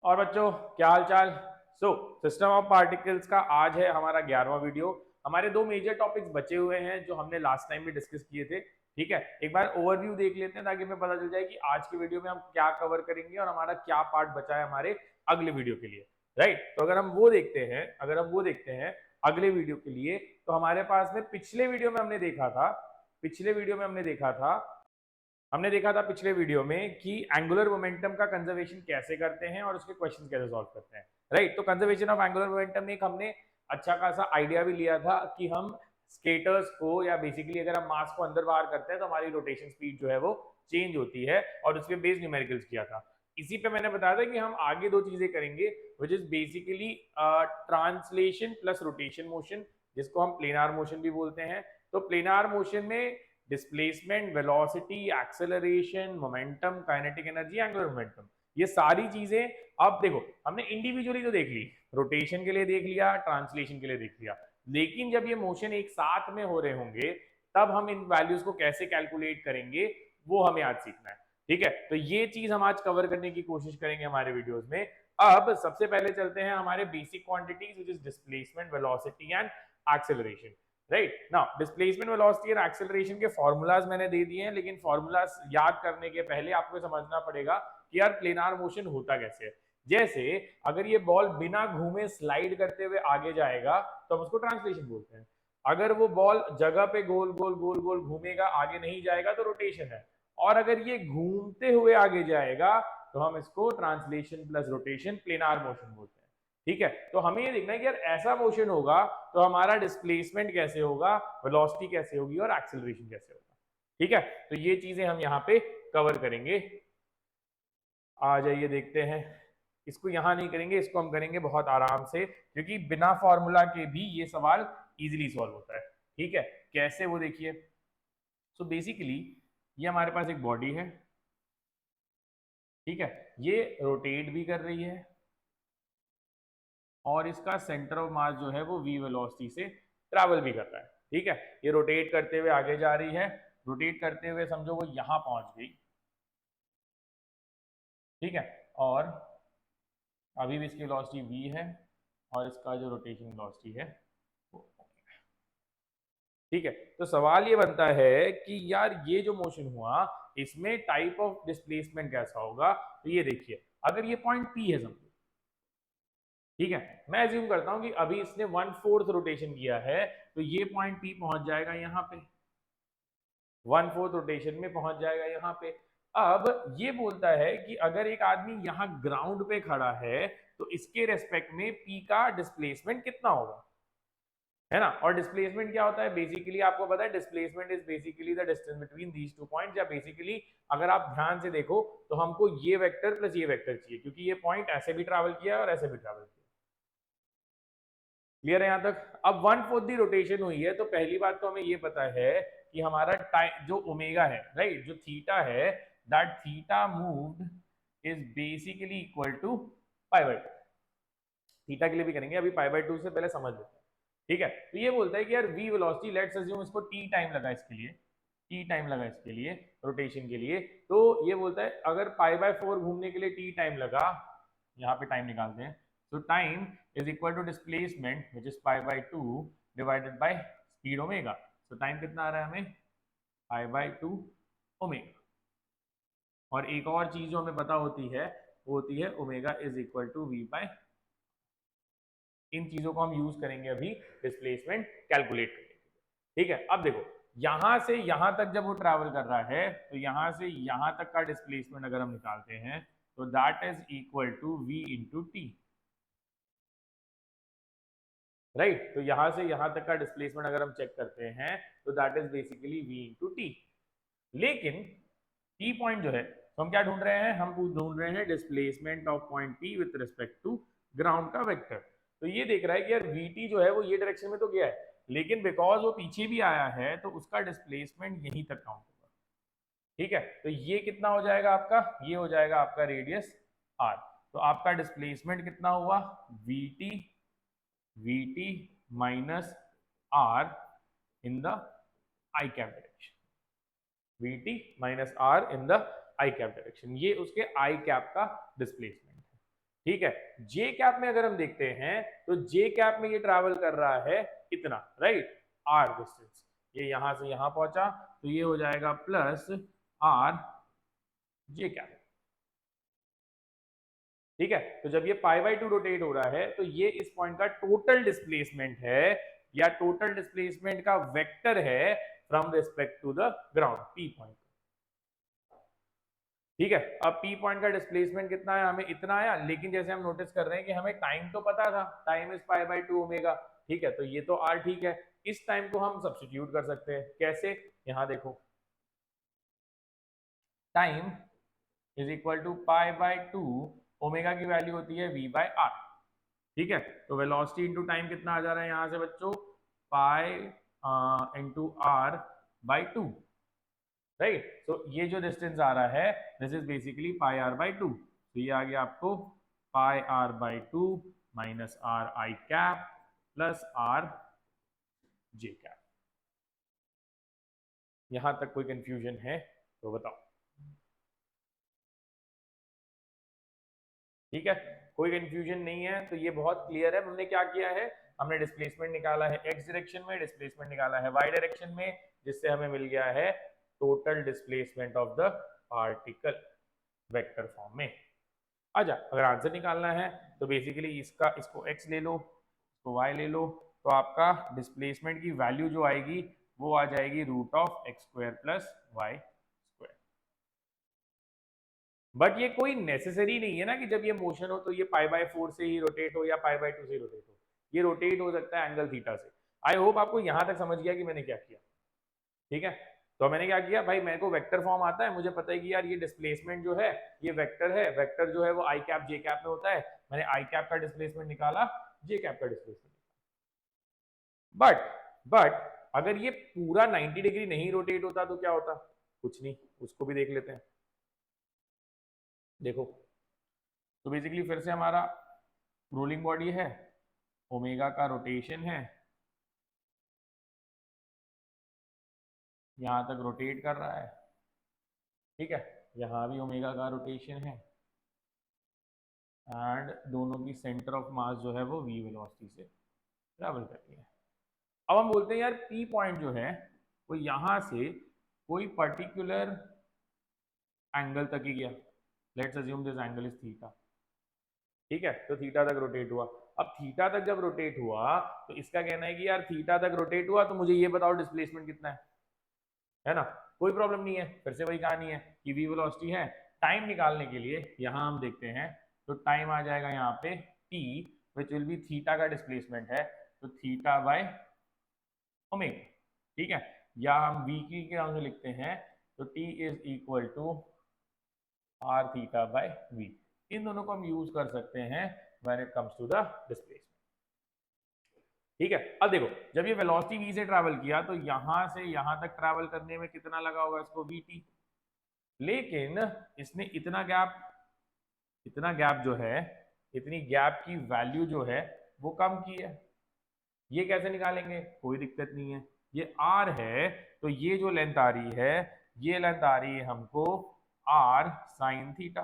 और बच्चों क्या हाल चाल। सिस्टम ऑफ पार्टिकल्स का आज है हमारा 11वां वीडियो। हमारे दो मेजर टॉपिक्स बचे हुए हैं जो हमने लास्ट टाइम भी डिस्कस किए थे। ठीक है, एक बार ओवरव्यू देख लेते हैं ताकि हमें पता चल जाए कि आज की वीडियो में हम क्या कवर करेंगे और हमारा क्या पार्ट बचा है हमारे अगले वीडियो के लिए। राइट, तो अगर हम वो देखते हैं अगले वीडियो के लिए, तो हमारे पास में पिछले वीडियो में हमने देखा था पिछले वीडियो में कि एंगुलर मोमेंटम का कंजर्वेशन कैसे करते हैं और उसके क्वेश्चन कैसे सॉल्व करते हैं। राइट, तो कंजर्वेशन ऑफ एंगुलर मोमेंटम में एक हमने अच्छा खासा आइडिया भी लिया था कि हम स्केटर्स को या बेसिकली अगर हम मास को अंदर बाहर करते हैं तो हमारी रोटेशन स्पीड जो है वो चेंज होती है और उसके बेस न्यूमेरिकल्स किया था। इसी पे मैंने बताया था कि हम आगे दो चीजें करेंगे which is basically translation plus rotation motion, जिसको हम प्लेनार मोशन भी बोलते हैं। तो प्लेनार मोशन में displacement, velocity, acceleration, momentum, kinetic energy, angular momentum, ये सारी चीजें अब देखो हमने इंडिविजुअली तो देख ली, रोटेशन के लिए देख लिया, ट्रांसलेशन के लिए देख लिया, लेकिन जब ये मोशन एक साथ में हो रहे होंगे तब हम इन वैल्यूज को कैसे कैलकुलेट करेंगे वो हमें आज सीखना है। ठीक है, तो ये चीज हम आज कवर करने की कोशिश करेंगे हमारे वीडियोस में। अब सबसे पहले चलते हैं हमारे basic quantities which is displacement, velocity and acceleration. Right now displacement, velocity और एक्सेलरेशन के फॉर्मूलाज मैंने दे दिए हैं, लेकिन फॉर्मूलाज याद करने के पहले आपको समझना पड़ेगा कि यार प्लेनार मोशन होता कैसे है। जैसे अगर ये बॉल बिना घूमे स्लाइड करते हुए आगे जाएगा तो हम उसको ट्रांसलेशन बोलते हैं। अगर वो बॉल जगह पे गोल गोल गोल गोल घूमेगा, आगे नहीं जाएगा तो रोटेशन है। और अगर ये घूमते हुए आगे जाएगा तो हम इसको translation plus rotation, planar motion बोलते हैं। ठीक है, तो हमें ये देखना है कि यार ऐसा मोशन होगा तो हमारा डिस्प्लेसमेंट कैसे होगा, वेलोसिटी कैसे होगी और एक्सेलरेशन कैसे होगा। ठीक है, तो ये चीजें हम यहाँ पे कवर करेंगे। आ जाइए देखते हैं। इसको यहां नहीं करेंगे, इसको हम करेंगे बहुत आराम से, क्योंकि बिना फॉर्मूला के भी ये सवाल इजीली सॉल्व होता है। ठीक है, कैसे वो देखिए। सो बेसिकली ये हमारे पास एक बॉडी है। ठीक है, ये रोटेट भी कर रही है और इसका सेंटर ऑफ मास जो है वो v वेलोसिटी से ट्रैवल भी कर रहा है। ठीक है, ये रोटेट करते हुए आगे जा रही है, रोटेट करते हुए समझो वो यहां पहुंच गई। ठीक है, और अभी भी इसकी वेलोसिटी v है और इसका जो रोटेशन वेलोसिटी है वो। ठीक है, तो सवाल ये बनता है कि यार ये जो मोशन हुआ इसमें टाइप ऑफ डिस्प्लेसमेंट कैसा होगा। तो ये देखिए, अगर ये पॉइंट P है समझो, ठीक है, मैं एज्यूम करता हूं कि अभी इसने 1/4 रोटेशन किया है, तो ये पॉइंट P पहुंच जाएगा यहाँ पे, 1/4 रोटेशन में पहुंच जाएगा यहाँ पे। अब ये बोलता है कि अगर एक आदमी यहाँ ग्राउंड पे खड़ा है तो इसके रेस्पेक्ट में P का डिस्प्लेसमेंट कितना होगा, है ना। और डिस्प्लेसमेंट क्या होता है, बेसिकली आपको पता है displacement is basically the distance between these two points, या बेसिकली अगर आप ध्यान से देखो तो हमको ये वेक्टर प्लस ये वेक्टर चाहिए, क्योंकि ये पॉइंट ऐसे भी ट्रैवल किया है और ऐसे भी ट्रैवल किया। क्लियर है यहाँ तक। अब 1/4 दी रोटेशन हुई है तो पहली बात तो हमें ये पता है कि हमारा टाइम जो ओमेगा है, राइट, जो थीटा है, that theta moved is basically equal to π/2। Theta के लिए भी करेंगे, अभी π/2 से पहले समझ लेते हैं। ठीक है, तो ये बोलता है कि यार v वेलोसिटी, लेट्स अज्यूम इसको t टाइम लगा इसके लिए, t टाइम लगा इसके लिए रोटेशन के लिए, तो ये बोलता है अगर π/4 घूमने के लिए t टाइम लगा, यहाँ पे टाइम निकालते हैं, तो time is equal to displacement which is π/2 divided by speed omega. तो टाइम कितना आ रहा है हमें, π/2 ओमेगा। और एक और चीज जो हमें पता होती है वो होती है omega is equal to v/, इन चीजों को हम यूज करेंगे अभी डिस्प्लेसमेंट कैलकुलेट करने के लिए। ठीक है, अब देखो यहां से यहां तक जब वो ट्रैवल कर रहा है तो यहां से यहां तक का डिस्प्लेसमेंट अगर हम निकालते हैं तो that is equal to v into T. Right, तो यहां से यहां तक का डिस्प्लेसमेंट अगर हम चेक करते हैं तो that is basically v into T. लेकिन टी पॉइंट जो है, तो हम क्या ढूंढ रहे हैं, हम ढूंढ रहे हैं displacement of point P with respect to ground का वेक्टर। तो ये देख रहा है कि यार वीटी जो है वो ये डायरेक्शन में तो गया है, लेकिन बिकॉज वो पीछे भी आया है तो उसका डिस्प्लेसमेंट यहीं तक काउंट होगा। ठीक है, तो ये कितना हो जाएगा आपका, ये हो जाएगा आपका रेडियस आर। तो आपका डिस्प्लेसमेंट कितना हुआ, V T V T minus R in the I cap direction, Vt minus R in the I cap direction, ये उसके आई कैप का डिस्प्लेसमेंट है। ठीक है। जे कैप में अगर हम देखते हैं तो जे कैप में ये ट्रैवल कर रहा है इतना, राइट, आर डिस्टेंस, ये यहां से यहां पहुंचा तो ये हो जाएगा प्लस आर जे कैप। ठीक है, तो जब ये पाई बाई 2 रोटेट हो रहा है तो ये इस पॉइंट का टोटल डिस्प्लेसमेंट है या टोटल डिस्प्लेसमेंट का वेक्टर है from respect to the ground, P point. ठीक है, अब पी पॉइंट का डिस्प्लेसमेंट कितना है, हमें इतना आया, लेकिन जैसे हम नोटिस कर रहे हैं कि हमें टाइम तो पता था, time is pi by 2 omega. ठीक है, तो ये तो आर ठीक है, इस टाइम को हम सब्स्टिट्यूट कर सकते हैं। कैसे, यहां देखो, time is equal to pi by 2, omega की वैल्यू होती है वी बाय आर। ठीक है, तो वेलोसिटी इंटू टाइम कितना आ जा रहा है यहां से बच्चों, pi into R by 2, right. So ये जो डिस्टेंस आ रहा है this is basically pi R by 2, तो ये आ गया आपको pi R by 2 minus R I cap plus R J cap. यहां तक कोई कंफ्यूजन है तो बताओ। ठीक है, कोई कंफ्यूजन नहीं है तो ये बहुत क्लियर है। हमने क्या किया है, हमने डिस्प्लेसमेंट निकाला है एक्स डायरेक्शन में, डिस्प्लेसमेंट निकाला है वाई डायरेक्शन में, जिससे हमें मिल गया है total displacement of the particle vector form में। अच्छा, अगर आंसर निकालना है तो बेसिकली इसका, इसको x ले लो, इसको y ले लो, तो आपका डिस्प्लेसमेंट की वैल्यू जो आएगी वो आ जाएगी root of X square plus Y square. But ये कोई नेसेसरी नहीं है ना कि जब ये मोशन हो तो ये पाई बाय 4 से ही रोटेट हो या पाई बाय 2 से ही रोटेट हो, ये रोटेट हो सकता है एंगल थीटा से। आई होप आपको यहां तक समझ गया कि मैंने क्या किया। ठीक है, तो मैंने क्या किया भाई, मेरे को वेक्टर फॉर्म आता है, मुझे पता है कि यार ये डिस्प्लेसमेंट जो है ये वेक्टर है, वेक्टर जो है वो आई कैप जे कैप में होता है, मैंने आई कैप का डिस्प्लेसमेंट निकाला, जे कैप का डिस्प्लेसमेंट। बट अगर ये पूरा 90 डिग्री नहीं रोटेट होता तो क्या होता, कुछ नहीं, उसको भी देख लेते हैं। देखो, तो बेसिकली फिर से हमारा रोलिंग बॉडी है, ओमेगा का रोटेशन है, यहां तक रोटेट कर रहा है। ठीक है, यहां भी ओमेगा का रोटेशन है एंड दोनों की सेंटर ऑफ मास जो है वो v वेलोसिटी से ट्रैवल करती है। अब हम बोलते हैं यार पी पॉइंट जो है वो यहां से कोई पर्टिकुलर एंगल तक ही गया, let's assume this angle is theta. ठीक है, तो थीटा तक रोटेट हुआ। अब थीटा तक जब रोटेट हुआ तो इसका कहना है कि यार थीटा तक रोटेट हुआ तो मुझे ये बताओ डिस्प्लेसमेंट कितना है ना। कोई प्रॉब्लम नहीं है, फिर से वही कहानी है कि v वेलोसिटी है। टाइम निकालने के लिए यहां हम देखते हैं तो टाइम आ जाएगा यहाँ पे t which will be theta का डिस्प्लेसमेंट है, तो थीटा बाय ओमेगा। ठीक है, या हम v की टर्म में लिखते हैं तो t is equal to R theta by v। इन दोनों को हम यूज कर सकते हैं when it comes to the displacement. ठीक है, अब देखो, जब ये वेलोसिटी v से ट्रैवल किया तो यहां से यहां तक ट्रैवल करने में कितना लगा होगा इसको, vt। लेकिन इसने इतना गैप जो है, इतनी गैप की वैल्यू जो है वो कम की है। ये कैसे निकालेंगे, कोई दिक्कत नहीं है, ये r है तो ये जो लेंथ आ रही है ये लेंथ आ रही है हमको r साइन थीटा,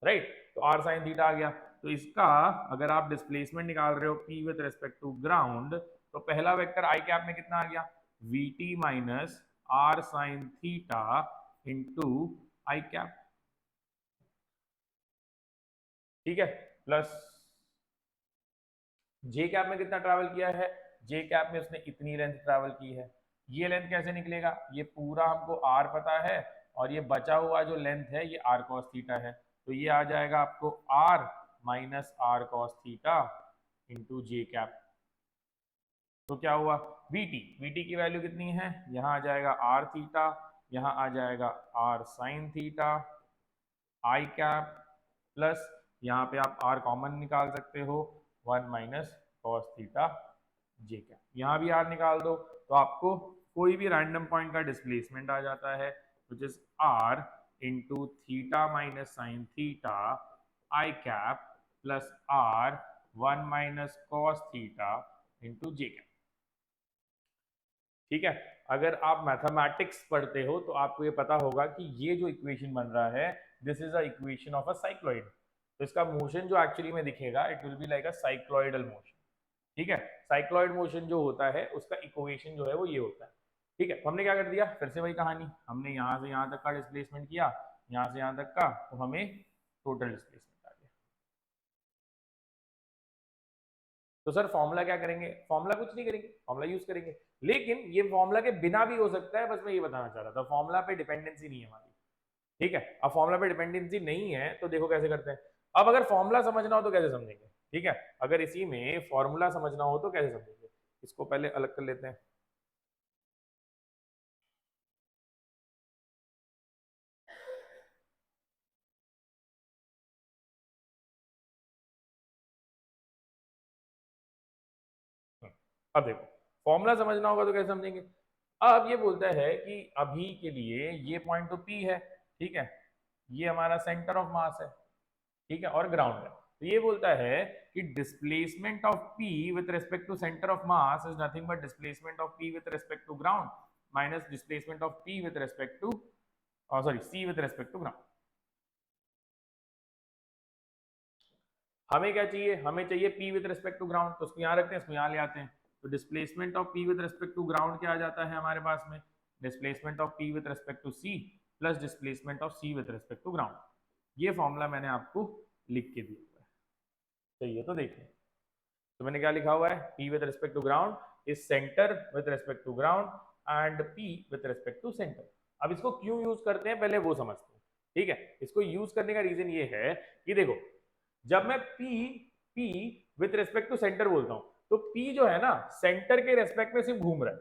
राइट। तो r साइन थीटा आ गया, तो इसका अगर आप डिस्प्लेसमेंट निकाल रहे हो p with respect to ground तो पहला वेक्टर आई कैप में कितना आ गया, vt minus r sine theta into I cap. ठीक है, प्लस जे कैप में कितना ट्रैवल किया है, जे कैप में उसने इतनी लेंथ ट्रैवल की है। ये लेंथ कैसे निकलेगा, ये पूरा हमको आर पता है और ये बचा हुआ जो लेंथ है ये आर कॉस थीटा है, तो ये आ जाएगा आपको R minus R cos theta into J cap. तो क्या हुआ, वीटी की वैल्यू कितनी है, यहाँ आ जाएगा आर थीटा, यहाँ आ जाएगा R sine theta I cap, plus यहाँ पे आप आर कॉमन निकाल सकते हो, 1 minus cos theta J cap. यहाँ भी आर निकाल दो तो आपको कोई भी रैंडम पॉइंट का डिस्प्लेसमेंट आ जाता है, which is R into theta minus sine theta I cap plus R 1 minus cos theta into J cap. ठीक है, अगर आप मैथमेटिक्स पढ़ते हो तो आपको ये पता होगा कि ये जो इक्वेशन बन रहा है, this is a equation of a cycloid. तो इसका मोशन जो एक्चुअली में दिखेगा, it will be like a cycloidal motion. ठीक है, साइक्लॉइड मोशन जो होता है उसका इक्वेशन जो है वो ये होता है। ठीक है, तो हमने क्या कर दिया, फिर से वही कहानी, हमने यहाँ से यहाँ तक का डिस्प्लेसमेंट किया, यहाँ से यहाँ तक का, तो हमें टोटल डिस्प्लेसमेंट आ गया। तो सर फॉर्मूला क्या करेंगे, फॉर्मूला कुछ नहीं करेंगे, फॉर्मूला यूज करेंगे, लेकिन ये फॉर्मूला के बिना भी हो सकता है, बस मैं ये बताना चाह रहा था, फॉर्मूला पे डिपेंडेंसी नहीं है हमारी। ठीक है, अब फॉर्मूला पे डिपेंडेंसी नहीं है तो देखो कैसे करते हैं। अब अगर फॉर्मूला समझना हो तो कैसे समझेंगे, ठीक है, अगर इसी में फॉर्मूला समझना हो तो कैसे समझेंगे, इसको पहले अलग कर लेते हैं। अब देखो, फॉर्मूला समझना होगा तो कैसे समझेंगे। अब ये बोलता है कि अभी के लिए ये पॉइंट तो पी है, ठीक है, ये हमारा सेंटर ऑफ मास है, ठीक है, और ग्राउंड है। तो ये बोलता है कि displacement of P with respect to centre of mass is nothing but displacement of P with respect to ground minus displacement of P with respect to, sorry, C with respect to ground. हमें क्या चाहिए, हमें चाहिए p with respect to ground, तो उसको यहाँ रखते हैं, इसको यहाँ ले आते हैं। तो displacement of p with respect to ground क्या आ जाता है हमारे पास में, displacement of p with respect to c plus displacement of c with respect to ground. ये फॉर्मूला मैंने आपको लिख के दिया हुआ है, चाहिए तो देखिए। तो मैंने क्या लिखा हुआ है, p with respect to ground is centre with respect to ground and p with respect to centre. अब इसको क्यों यूज करते हैं पहले वो समझते हैं। ठीक है, इसको यूज करने का रीजन ये है कि देखो, जब मैं P with respect to centre बोलता हूं तो P जो है ना सेंटर के रेस्पेक्ट में सिर्फ घूम रहा है।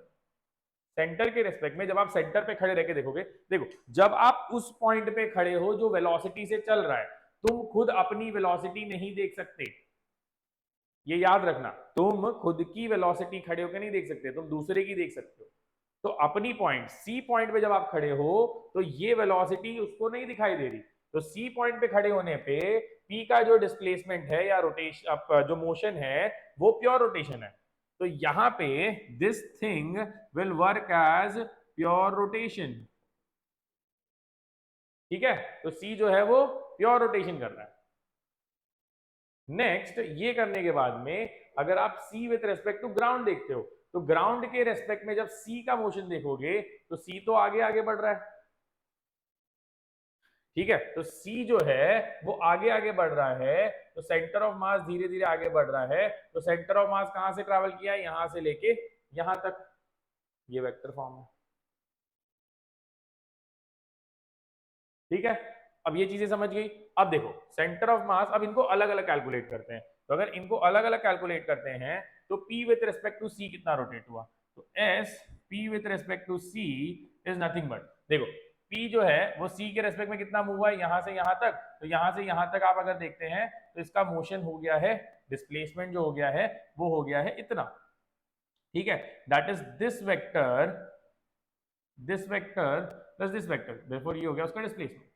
सेंटर के रेस्पेक्ट में जब आप सेंटर पे खड़े रह के देखोगे, देखो जब आप उस पॉइंट पे खड़े हो जो वेलोसिटी से चल रहा है, तुम खुद अपनी वेलोसिटी नहीं देख सकते, ये याद रखना, तुम खुद की वेलोसिटी खड़े होकर नहीं देख सकते, तुम दूसरे की देख सकते हो। तो अपनी पॉइंट सी पॉइंट पे जब आप खड़े हो तो ये वेलोसिटी उसको नहीं दिखाई दे रही, तो सी पॉइंट पे खड़े होने पे पी का जो डिस्प्लेसमेंट है या रोटेशन जो मोशन है वो प्योर रोटेशन है। तो यहां पे this thing will work as pure rotation. ठीक है, तो सी जो है वो प्योर रोटेशन कर रहा है। नेक्स्ट, ये करने के बाद में अगर आप सी विथ रेस्पेक्ट टू ग्राउंड देखते हो तो ग्राउंड के रेस्पेक्ट में जब सी का मोशन देखोगे तो सी तो आगे आगे बढ़ रहा है। ठीक है, तो सी जो है वो आगे आगे बढ़ रहा है, तो सेंटर ऑफ मास धीरे धीरे आगे बढ़ रहा है। तो सेंटर ऑफ मास कहां से ट्रेवल किया है, यहां से लेके यहां तक, ये वेक्टर फॉर्म है। ठीक है, अब ये चीजें समझ गई। अब देखो सेंटर ऑफ मास, अब इनको अलग अलग कैलकुलेट करते हैं। तो अगर इनको अलग अलग कैलकुलेट करते हैं तो P with respect to C कितना रोटेट हुआ, तो S P with respect to C is nothing but, देखो P जो है वो C के रेस्पेक्ट में कितना मूव हुआ है, यहां से यहां तक, तो यहां से यहां तक आप अगर देखते हैं तो इसका मोशन हो गया है, डिस्प्लेसमेंट जो हो गया है वो हो गया है इतना। ठीक है, that is this vector plus this vector, therefore ये हो गया उसका डिस्प्लेसमेंट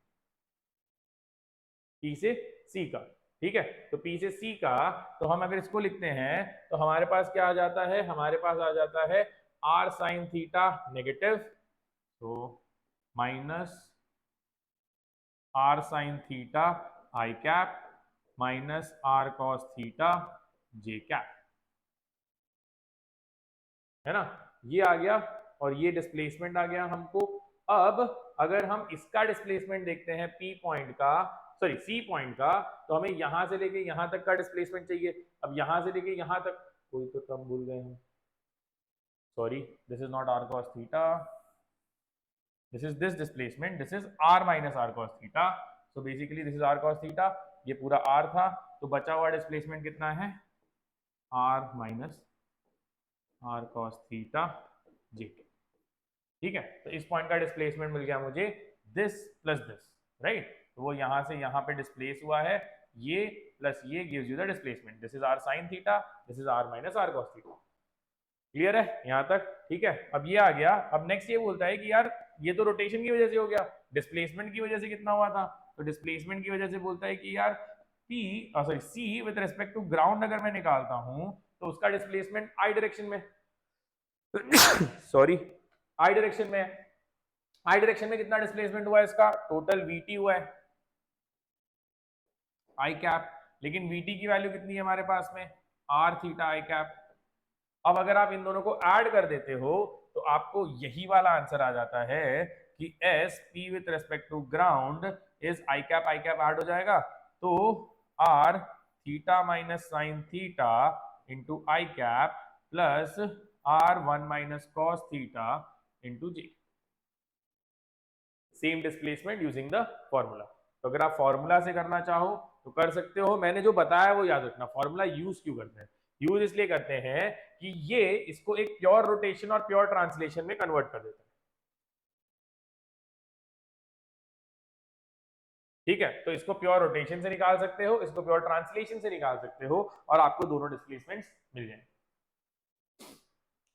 P से C का। ठीक है, तो P से C का, तो हम अगर इसको लिखते हैं तो हमारे पास क्या आ जाता है, हमारे पास आ जाता है r साइन थीटा नेगेटिव, तो minus r sine theta I cap minus r cos theta J cap, है ना, ये आ गया और ये डिस्प्लेसमेंट आ गया हमको। अब अगर हम इसका डिस्प्लेसमेंट देखते हैं P पॉइंट का, सॉरी C पॉइंट का, तो हमें यहां से लेके यहां तक का डिस्प्लेसमेंट चाहिए। अब यहां से लेके यहां तक, कोई तो टर्म भूल गए हम, sorry, this is not r cos theta, this is this displacement, this is r minus r cos theta. So basically this is r cos theta, ये पूरा r था, तो बचा हुआ डिस्प्लेसमेंट कितना है, r minus r cos theta J. ठीक है, तो इस पॉइंट का डिस्प्लेसमेंट मिल गया मुझे दिस प्लस दिस, राइट, तो वो यहां से यहां पे डिस्प्लेस हुआ है, ये प्लस ये gives you the displacement, this is r sin theta, this is r minus r cos theta. Clear है यहां तक, ठीक है। अब ये आ गया, अब नेक्स्ट ये बोलता है कि यार ये तो रोटेशन की वजह से हो गया, डिस्प्लेसमेंट की वजह से कितना हुआ था, तो डिस्प्लेसमेंट की वजह से बोलता है कि यार P sorry C with respect to ground अगर मैं निकालता हूं तो उसका डिस्प्लेसमेंट आई डायरेक्शन में सॉरी आई डायरेक्शन में है, आई डायरेक्शन में कितना डिस्प्लेसमेंट हुआ है इसका, टोटल वीटी हुआ है आई कैप, लेकिन वीटी की वैल्यू कितनी है हमारे पास में, आर थीटा आई कैप। अब अगर आप इन दोनों को ऐड कर देते हो तो आपको यही वाला आंसर आ जाता है कि S P with respect to ground is I cap add हो जाएगा, तो R theta minus sine theta into I cap plus R one minus cos theta into J, same displacement using the formula. तो अगर आप formula से करना चाहो तो कर सकते हो, मैंने जो बताया वो याद रखना। फॉर्मूला यूज क्यों करते हैं, यूज इसलिए करते हैं कि ये इसको एक प्योर रोटेशन और प्योर ट्रांसलेशन में कन्वर्ट कर देता है, ठीक है। तो इसको प्योर रोटेशन से निकाल सकते हो, इसको प्योर ट्रांसलेशन से निकाल सकते हो, और आपको दोनों डिस्प्लेसमेंट्स मिल जाएंगे।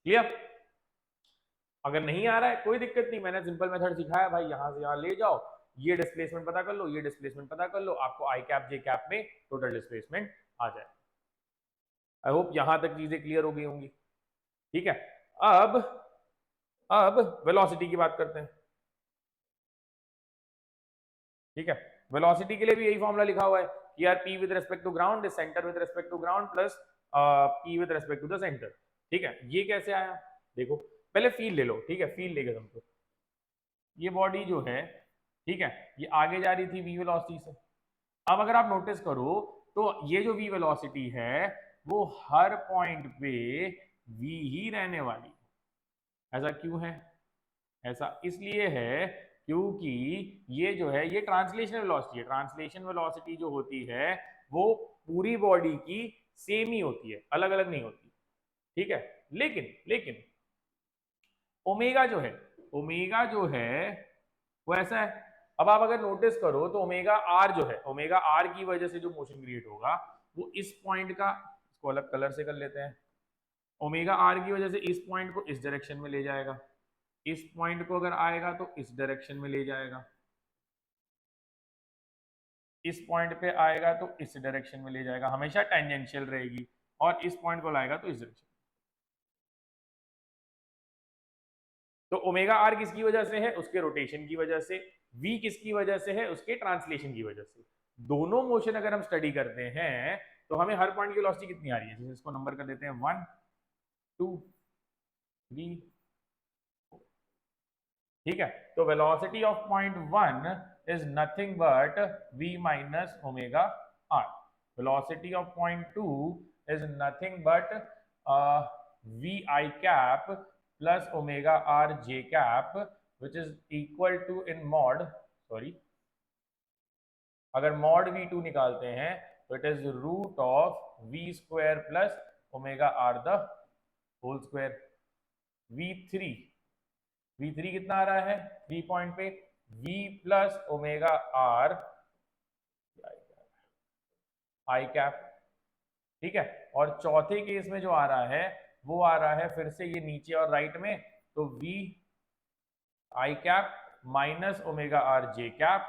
क्लियर? अगर नहीं आ रहा है कोई दिक्कत नहीं, मैंने सिंपल मेथड सिखाया भाई, यहां से यहां ले जाओ, ये डिस्प्लेसमेंट पता कर लो, ये डिस्प्लेसमेंट पता कर लो, आपको आई कैप जे कैप में टोटल डिस्प्लेसमेंट आ जाए। आई होप यहां तक चीजें क्लियर हो गई होंगी, ठीक है। अब वेलोसिटी की बात करते हैं, ठीक है। वेलोसिटी के लिए भी यही फॉर्मूला लिखा हुआ है कि यार P with respect to ground is centre with respect to ground plus P with respect to the centre, ठीक है। ये कैसे आया, देखो पहले फील ले लो, ठीक है, फील लेके समझो। ये बॉडी जो है, ठीक है, ये आगे जा रही थी वी वेलोसिटी से। अब अगर आप नोटिस करो तो ये जो वी वेलोसिटी है वो हर पॉइंट पे वी ही रहने वाली है। ऐसा क्यों है, ऐसा इसलिए है क्योंकि ये जो है ये ट्रांसलेशन वेलोसिटी है। ट्रांसलेशन वेलोसिटी जो होती है वो पूरी बॉडी की सेम ही होती है, अलग अलग नहीं होती, ठीक है। लेकिन ओमेगा जो है वो ऐसा है। अब आप अगर नोटिस करो तो ओमेगा आर जो है, ओमेगा आर की वजह से जो मोशन क्रिएट होगा वो इस पॉइंट का, इसको अलग कलर से कर लेते हैं, ओमेगा आर की वजह से इस पॉइंट को इस डायरेक्शन में ले जाएगा, इस पॉइंट को अगर आएगा तो इस डायरेक्शन में ले जाएगा, इस पॉइंट पे आएगा तो इस डायरेक्शन में ले जाएगा, हमेशा टेंजेंशियल रहेगी, और इस पॉइंट को लाएगा तो इस डायरेक्शन। तो ओमेगा आर किसकी वजह से है, उसके रोटेशन की वजह से, वी किसकी वजह से है, उसके ट्रांसलेशन की वजह से। दोनों मोशन अगर हम स्टडी करते हैं तो हमें हर पॉइंट की वेलोसिटी कितनी आ रही है, जैसे इसको नंबर कर देते हैं 1 2 3, ठीक है। तो velocity of point 1 is nothing but v minus omega R, velocity of point 2 is nothing but v I cap plus omega R J cap which is equal to in mod, sorry, अगर mod v2 निकालते हैं तो it is root of v square plus omega R the whole square. v3 कितना आ रहा है 3 point पे, v plus omega R I cap, ठीक है। और चौथे केस में जो आ रहा है वो आ रहा है फिर से ये नीचे और राइट में, तो v I cap minus omega R J cap,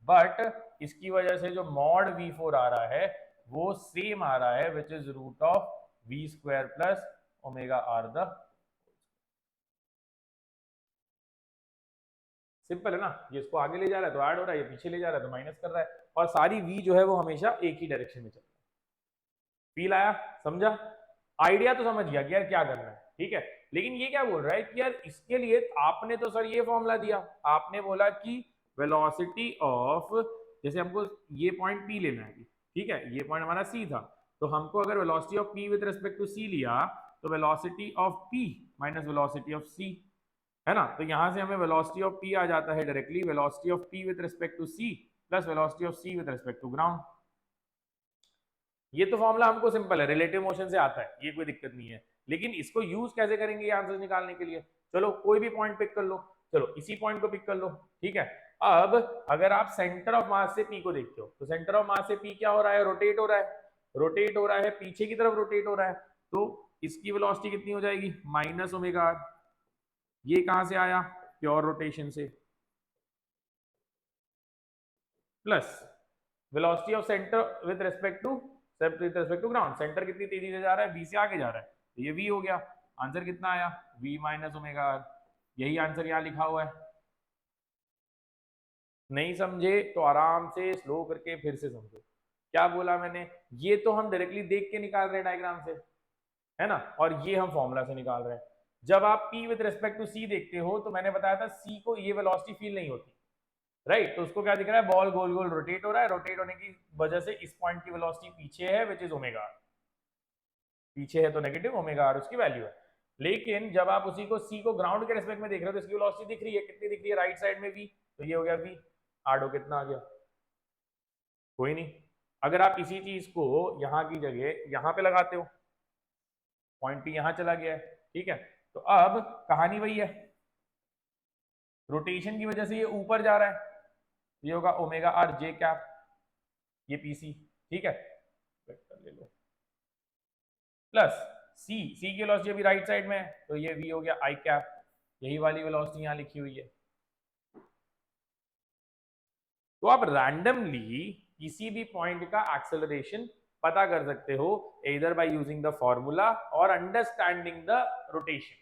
but इसकी वजह से जो मॉड v4 आ रहा है वो सेम आ रहा है which is root of v square plus omega R the, simple है ना। ये इसको आगे ले जा रहा है तो ऐड हो रहा है, ये पीछे ले जा रहा है तो माइनस कर रहा है, और सारी v जो है वो हमेशा एक ही डायरेक्शन में चल रहा है। फील आया, समझा, आइडिया तो समझ गया कि यार क्या करना है, ठीक है। लेकिन ये क्या बोल रहा है कि यार इसके लिए आपने तो सर ये फॉर्मूला दिया, आपने बोला कि वेलोसिटी ऑफ, जैसे हमको ये पॉइंट P लेना है, ठीक है, ये पॉइंट हमारा C था, तो हमको अगर velocity of P with respect to C लिया तो velocity of P minus velocity of C, है ना। तो यहां से हमें वेलोसिटी ऑफ P आ जाता है directly velocity of P with respect to C plus velocity of C with respect to ground. ये तो फॉर्मूला हमको सिंपल है, रिलेटिव मोशन से आता है, ये कोई दिक्कत नहीं है। लेकिन इसको यूज कैसे करेंगे ये आंसर निकालने के लिए, चलो कोई भी पॉइंट पिक कर लो, चलो इसी पॉइंट को पिक कर लो, ठीक है। अब अगर आप सेंटर ऑफ मास से P को देखते हो तो सेंटर ऑफ मास से P क्या हो रहा है, रोटेट हो रहा है, रोटेट हो रहा है, पीछे की तरफ रोटेट हो रहा है, तो इसकी वेलोसिटी कितनी हो जाएगी माइनस ओमेगा आर। ये कहां से आया, प्योर रोटेशन से, plus velocity of centre with respect to ground, centre कितनी तेजी से जा रहा है, v से आगे जा रहा है, तो ये v हो गया, आंसर कितना आया v माइनस ओमेगा आर। यही आंसर यहाँ लिखा हुआ है। नहीं समझे तो आराम से स्लो करके फिर से समझो। क्या बोला मैंने, ये तो हम डायरेक्टली देख के निकाल रहे हैं डायग्राम से, है ना, और ये हम फॉर्मूला से निकाल रहे हैं। जब आप p with respect to c देखते हो तो मैंने बताया था c को ये वेलोसिटी फील नहीं होती, राइट। तो उसको क्या दिख रहा है, बॉल गोल गोल रोटेट हो रहा है, रोटेट होने की वजह से इस पॉइंट की वेलोसिटी पीछे है, विच इज ओमेगा, पीछे है तो नेगेटिव ओमेगा आर उसकी वैल्यू है। लेकिन जब आप उसी को c को ग्राउंड के रिस्पेक्ट में देख रहे हो तो इसकी वेलोसिटी दिख रही है, कितनी दिख रही है, राइट साइड में v, तो ये हो गया v, आर कितना आ गया, कोई नहीं। अगर आप इसी चीज को यहाँ की जगह यहाँ पे लगाते हो, पॉइंट p यहाँ चला गया है, ठीक है, तो अब कहानी वही है, रोटेशन की वजह से ये ऊपर जा रहा है, ये होगा ओमेगा आर जे कैप, ये पीसी, ठीक है, ले लो, प्लस सी, सी की वेलोसिटी अभी राइट साइड में है तो ये वी हो गया आई कैप, यही वाली वेलोसिटी यहाँ लिखी हुई है। तो आप रैंडमली किसी भी पॉइंट का एक्सेलरेशन पता कर सकते हो, इधर बाय यूजिंग द फॉर्मूला और अंडरस्टैंडिंग द रोटेशन,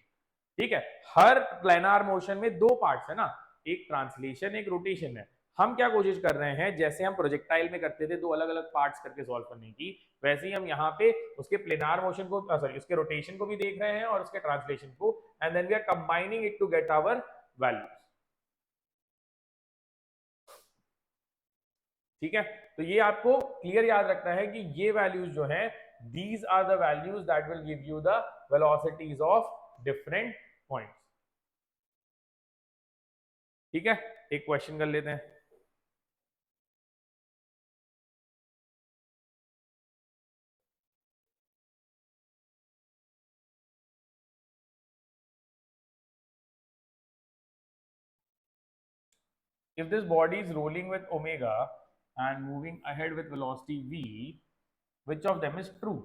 ठीक है। हर प्लेनार मोशन में दो पार्ट्स है ना, एक ट्रांसलेशन एक रोटेशन है। हम क्या कोशिश कर रहे हैं, जैसे हम प्रोजेक्टाइल में करते थे दो अलग अलग पार्ट्स करके सॉल्व करने की, वैसे ही हम यहाँ पे उसके प्लेनार मोशन को, सॉरी उसके रोटेशन को भी देख रहे हैं और उसके ट्रांसलेशन को, and then we are combining it to get our values, ठीक है। तो ये आपको क्लियर याद रखना है कि ये वैल्यूज जो है, these are the values that will give you the velocities of different points, ठीक है। एक क्वेश्चन कर लेते हैं। If this body is rolling with omega and moving ahead with velocity v, which of them is true?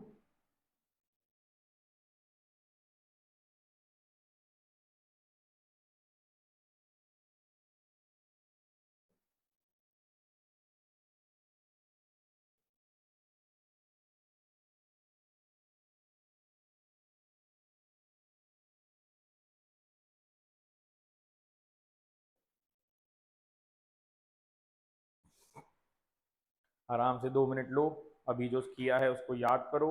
आराम से 2 minute low, अभी जो किया है उसको याद करो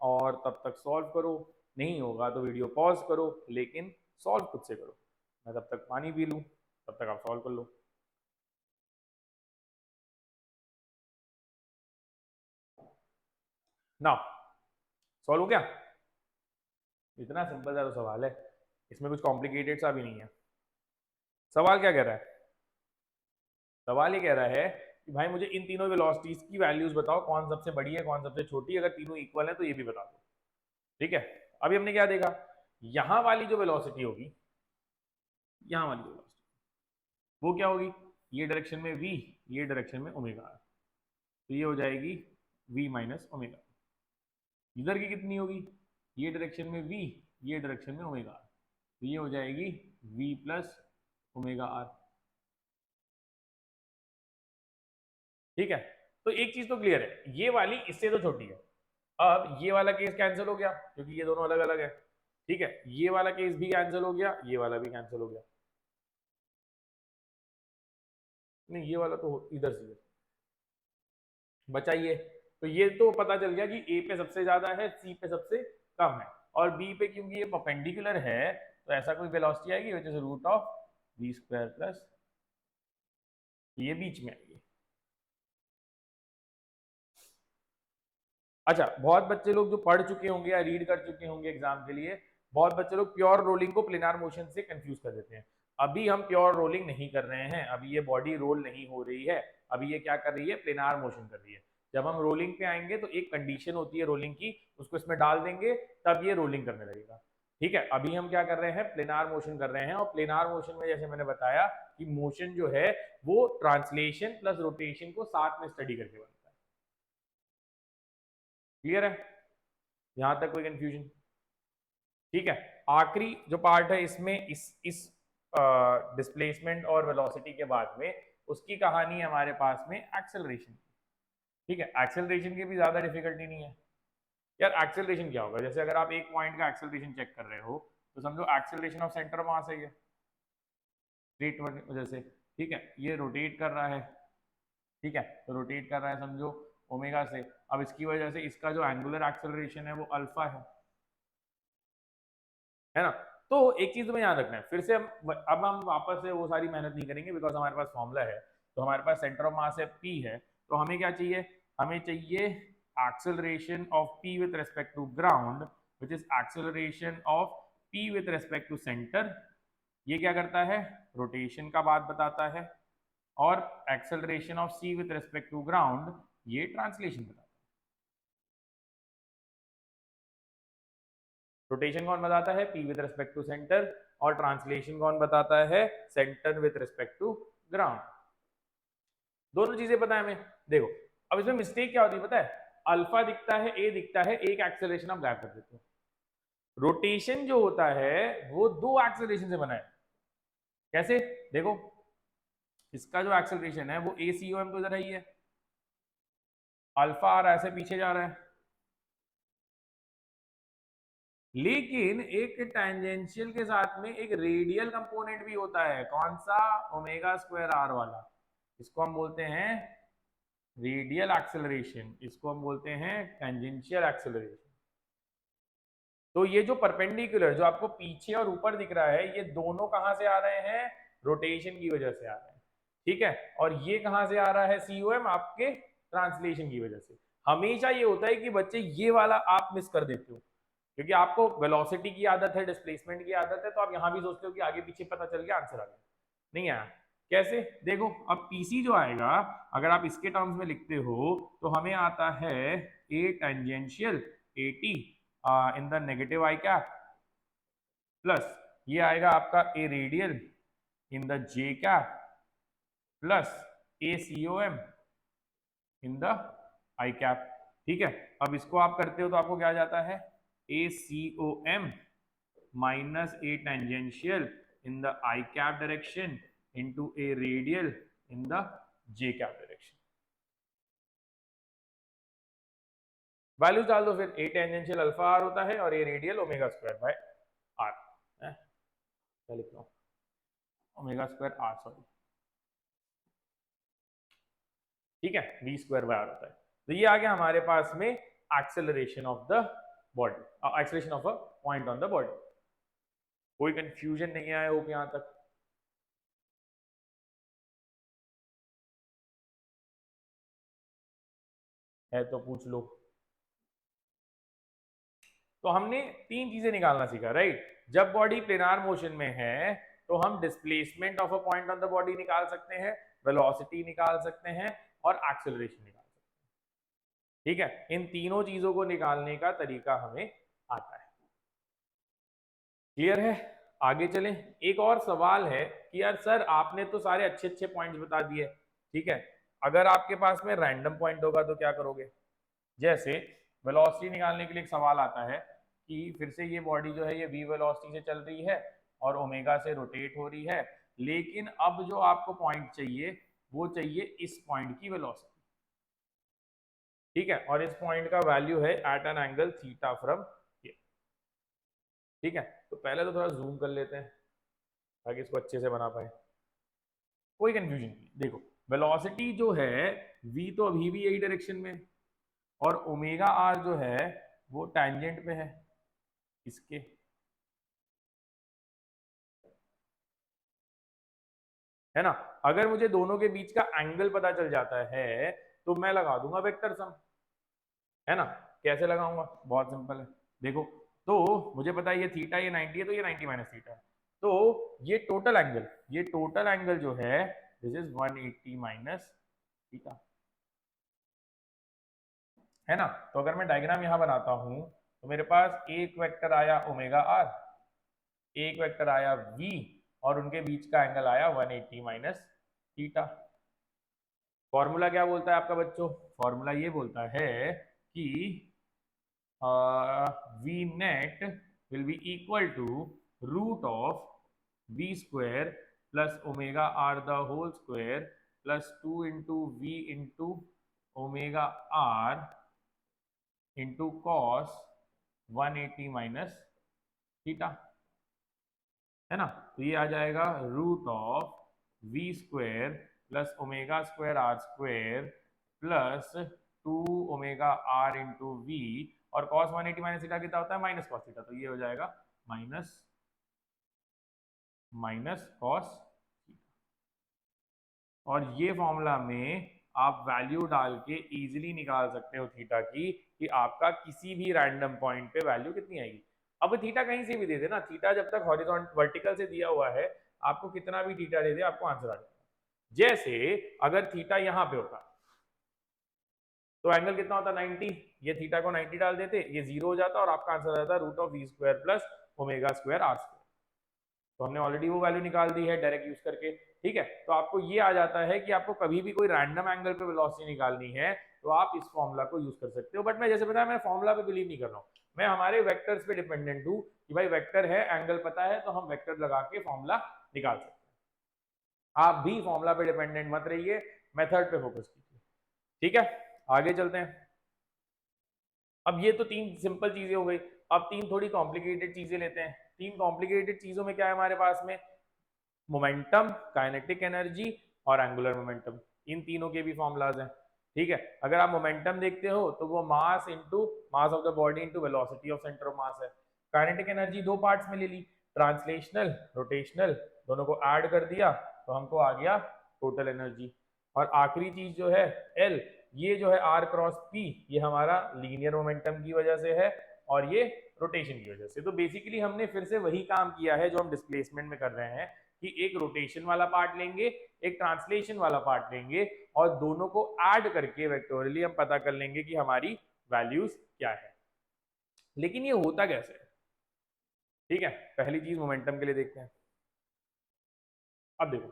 और तब तक सॉल्व करो। नहीं होगा तो वीडियो पॉज करो, लेकिन सॉल्व खुद से करो। मैं तब तक पानी पी लूँ, तब तक आप सॉल्व कर लो। ना सॉल्व हो गया, इतना सिंपल सा तो सवाल है, इसमें कुछ कॉम्प्लिकेटेड सा भी नहीं है। सवाल क्या कह रहा है, सवाल ये कह रहा है कि भाई मुझे इन तीनों वेलोसिटीज की वैल्यूज बताओ, कौन सबसे बड़ी है कौन सबसे छोटी है, अगर तीनों इक्वल है तो ये भी बता दो, ठीक है। अभी हमने क्या देखा, यहां वाली जो वेलोसिटी होगी, यहां वाली वेलोसिटी वो क्या होगी, ये डायरेक्शन में v, ये डायरेक्शन में ओमेगा आर, तो ये हो जाएगी v माइनस ओमेगा। इधर की कितनी होगी, ये डायरेक्शन में v, ये डायरेक्शन में ओमेगा आर, तो ये हो जाएगी v प्लस ओमेगा आर, ठीक है। तो एक चीज तो क्लियर है, ये वाली इससे तो छोटी है। अब ये वाला केस कैंसिल हो गया क्योंकि ये दोनों अलग अलग है, ठीक है। ये वाला केस भी कैंसिल हो गया, ये वाला भी कैंसिल हो गया, नहीं ये वाला तो इधर से बचाइए। तो ये तो पता चल गया कि ए पे सबसे ज्यादा है, सी पे सबसे कम है, और बी पे क्योंकि ये परपेंडिकुलर है तो ऐसा कोई वेलोसिटी आएगी which is root of V square plus, ये बीच में आएगी। अच्छा, बहुत बच्चे लोग जो पढ़ चुके होंगे या रीड कर चुके होंगे एग्जाम के लिए, बहुत बच्चे लोग प्योर रोलिंग को प्लेनार मोशन से कंफ्यूज कर देते हैं। अभी हम प्योर रोलिंग नहीं कर रहे हैं, अभी ये बॉडी रोल नहीं हो रही है, अभी ये क्या कर रही है, प्लेनार मोशन कर रही है। जब हम रोलिंग पे आएंगे तो एक कंडीशन होती है रोलिंग की, उसको इसमें डाल देंगे तब ये रोलिंग करने लगेगा, ठीक है। अभी हम क्या कर रहे हैं, प्लेनार मोशन कर रहे हैं, और प्लेनार मोशन में जैसे मैंने बताया कि मोशन जो है वो ट्रांसलेशन प्लस रोटेशन को साथ में स्टडी करके बनता है। क्लियर है, यहां तक कोई कंफ्यूजन, ठीक है। आखिरी जो पार्ट है इसमें, इस डिस्प्लेसमेंट और वेलोसिटी के बाद में उसकी कहानी है हमारे पास में एक्सेलरेशन, ठीक है। एक्सेलरेशन की भी ज्यादा डिफिकल्टी नहीं है यार। एक्सेलरेशन क्या होगा, जैसे अगर आप एक पॉइंट का एक्सेलरेशन चेक कर रहे हो तो समझो एक्सेलरेशन ऑफ सेंटर मास है ये, स्ट्रेट वजह से, ठीक है, ये रोटेट कर रहा है, ठीक है, तो रोटेट कर रहा है समझो ओमेगा से। अब इसकी वजह से इसका जो एंगुलर एक्सेलरेशन है वो अल्फा है ना। तो एक चीज तुम्हें याद रखना है, फिर से अब हम वापस से वो सारी मेहनत नहीं करेंगे, बिकॉज हमारे पास फॉर्मूला है। तो हमारे पास सेंटर ऑफ मास है पी है, तो हमें क्या चाहिए, हमें चाहिए acceleration of P with respect to ground, which is acceleration of P with respect to centre. ये क्या करता है, रोटेशन का बात बताता है। और acceleration of C with respect to ground, ये ट्रांसलेशन बताता है। रोटेशन कौन बताता है, P with respect to centre, और ट्रांसलेशन कौन बताता है, centre with respect to ground. दोनों चीजें पता है हमें। देखो अब इसमें मिस्टेक क्या होती है पता है, अल्फा दिखता है, ए दिखता है, एक एक्सेलरेशन हम गायब कर देते हैं। रोटेशन जो होता है वो दो एक्सेलरेशन से बना है। कैसे, देखो इसका जो एक्सेलरेशन है वो ए सी ओ एम तो इधर ही है, अल्फा आ रहा है ऐसे पीछे जा रहा है, लेकिन एक टेंजेंशियल के साथ में एक रेडियल कंपोनेंट भी होता है, कौन सा, ओमेगा स्क्वायर आर वाला। इसको हम बोलते हैं रेडियल एक्सेलरेशन, इसको हम बोलते हैं टेंजेंशियल एक्सेलरेशन। तो ये जो परपेंडिकुलर जो आपको पीछे और ऊपर दिख रहा है, ये दोनों कहां से आ रहे हैं, रोटेशन की वजह से आ रहे हैं, ठीक है। और ये कहां से आ रहा है, सीओएम आपके ट्रांसलेशन की वजह से। हमेशा ये होता है कि बच्चे ये वाला आप मिस कर देते हो, क्योंकि आपको वेलोसिटी की आदत है, डिस्प्लेसमेंट की आदत है, तो आप यहां भी सोचते हो कि आगे पीछे पता चल गया, आंसर आ गया। नहीं आया, कैसे, देखो अब पीसी जो आएगा, अगर आप इसके टर्म्स में लिखते हो तो हमें आता है A tangential A T in the negative I cap, plus ये आएगा आपका A radial in the J cap, plus A C O M in the I cap, ठीक है। अब इसको आप करते हो तो आपको क्या आ जाता है, A C O M minus a tangential in the I cap direction into a radial in the J cap direction। Values डाल दो फिर, a tangential अल्फा r होता है और a radial omega square by r, क्या लिख रहा हूं, ओमेगा स्क्वायर r, सॉरी, ठीक है, v स्क्वायर बाय r होता है। तो ये आ गया हमारे पास में acceleration of the body, acceleration of a point on the body. कोई कंफ्यूजन नहीं आया हो यहां तक, है तो पूछ लो। तो हमने तीन चीजें निकालना सीखा, राइट। जब बॉडी प्लेनार मोशन में है तो हम displacement of a point on the body निकाल सकते हैं, वेलोसिटी निकाल सकते हैं, और एक्सेलरेशन निकाल सकते हैं, ठीक है। इन तीनों चीजों को निकालने का तरीका हमें आता है, क्लियर है। आगे चलें, एक और सवाल है कि यार सर आपने तो सारे अच्छे अच्छे पॉइंट्स बता दिए, ठीक है, अगर आपके पास में रैंडम पॉइंट होगा तो क्या करोगे। जैसे वेलोसिटी निकालने के लिए एक सवाल आता है कि फिर से ये बॉडी जो है ये v वेलोसिटी से चल रही है और ओमेगा से रोटेट हो रही है, लेकिन अब जो आपको पॉइंट चाहिए वो चाहिए इस पॉइंट की वेलोसिटी, ठीक है, और इस पॉइंट का वैल्यू है at an angle theta from here, ठीक है। तो पहले तो थोड़ा जूम कर लेते हैं ताकि इसको अच्छे से बना पाए, कोई कंफ्यूजन नहीं। देखो वेलोसिटी जो है v तो अभी भी यही डायरेक्शन में, और ओमेगा आर जो है वो टैंजेंट पे है इसके, है ना। अगर मुझे दोनों के बीच का एंगल पता चल जाता है तो मैं लगा दूंगा वेक्टर सम, है ना। कैसे लगाऊंगा, बहुत सिंपल है, देखो तो मुझे पता है ये थीटा ये 90 है तो ये 90 माइनस थीटा है, तो ये टोटल एंगल जो है दिस इज 180 माइनस थीटा, है ना। तो अगर मैं डायग्राम यहां बनाता हूं तो मेरे पास एक वेक्टर आया ओमेगा आर, एक वेक्टर आया v, और उनके बीच का एंगल आया 180 माइनस थीटा। फॉर्मूला क्या बोलता है आपका बच्चों, फॉर्मूला ये बोलता है कि v net will be equal to root of v square plus omega r the whole square plus 2 into v into omega r into cos 180 minus theta। है ना। तो ये आ जाएगा root of V square plus omega square R square plus 2 omega R into V, और cos 180 minus theta कितना होता है, माइनस कॉस थीटा, तो ये हो जाएगा माइनस माइनस कॉस। और ये फॉर्मूला में आप वैल्यू डाल के इजीली निकाल सकते हो थीटा की, कि आपका किसी भी रैंडम पॉइंट पे वैल्यू कितनी आएगी। अब थीटा कहीं से भी दे दे ना, थीटा जब तक हॉरिजॉन्टल वर्टिकल से दिया हुआ है, आपको कितना भी थीटा दे दे आपको आंसर आ जाएगा। जैसे अगर थीटा यहाँ पे होता तो एंगल कितना होता 90, ये थीटा को 90 डाल देते, ये 0 हो जाता और आपका आंसर आ जाता root of V square plus omega square R square. तो हमने ऑलरेडी वो वैल्यू निकाल दी है डायरेक्ट यूज करके, ठीक है। तो आपको ये आ जाता है कि आपको कभी भी कोई रैंडम एंगल पे वेलोसिटी निकालनी है तो आप इस फॉर्मूला को यूज कर सकते हो। बट मैं जैसे बताया, मैं फॉर्मूला पे बिलीव नहीं कर रहा हूँ, मैं हमारे वेक्टर्स पे डिपेंडेंट हूँ कि भाई वेक्टर है, एंगल पता है, तो हम वेक्टर लगा के फॉर्मूला निकाल सकते हैं। आप भी फॉर्मूला पे डिपेंडेंट मत रहिए, मेथड पे फोकस कीजिए, ठीक है। आगे चलते हैं। अब ये तो तीन सिंपल चीजें हो गई, अब तीन थोड़ी कॉम्प्लिकेटेड चीजें लेते हैं। तीन कॉम्प्लिकेटेड चीजों में क्या है हमारे पास में, मोमेंटम, काइनेटिक एनर्जी और एंगुलर मोमेंटम, इन तीनों के भी फॉर्मूलाज हैं, ठीक है। अगर आप मोमेंटम देखते हो तो वो mass into mass of the body into velocity of centre of mass है। काइनेटिक एनर्जी दो पार्ट्स में ले ली, ट्रांसलेशनल, रोटेशनल, दोनों को ऐड कर दिया तो हमको आ गया टोटल एनर्जी। और आखिरी चीज जो है एल, ये जो है आर क्रॉस पी, ये हमारा लीनियर मोमेंटम की वजह से है और ये रोटेशन की वजह से। तो बेसिकली हमने फिर से वही काम किया है जो हम डिस्प्लेसमेंट में कर रहे हैं, कि एक रोटेशन वाला पार्ट लेंगे, एक ट्रांसलेशन वाला पार्ट लेंगे, और दोनों को ऐड करके वेक्टोरियली हम पता कर लेंगे कि हमारी वैल्यूज क्या है। लेकिन ये होता कैसे है, ठीक है। पहली चीज मोमेंटम के लिए देखते हैं। अब देखो,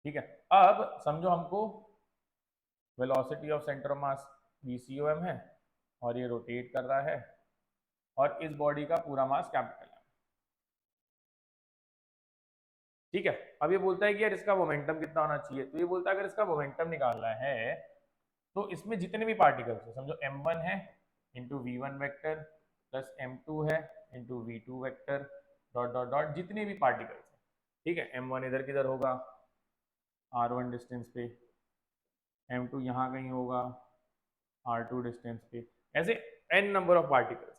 ठीक है, अब समझो हमको velocity of centre of mass VCOM है, और ये रोटेट कर रहा है, और इस बॉडी का पूरा मास कैपिटल है, ठीक है। अब ये बोलता है कि यार इसका मोमेंटम कितना होना चाहिए, तो ये बोलता है अगर इसका मोमेंटम निकालना है तो इसमें जितने भी पार्टिकल्स है, समझो m1 है into v1 vector plus m2 है into v2 vector dot dot dot, जितने भी पार्टिकल्स हैं, ठीक है। m1 इधर किधर होगा, r1 डिस्टेंस पे, m2 यहाँ कहीं होगा r2 डिस्टेंस पे, ऐसे n number of particles.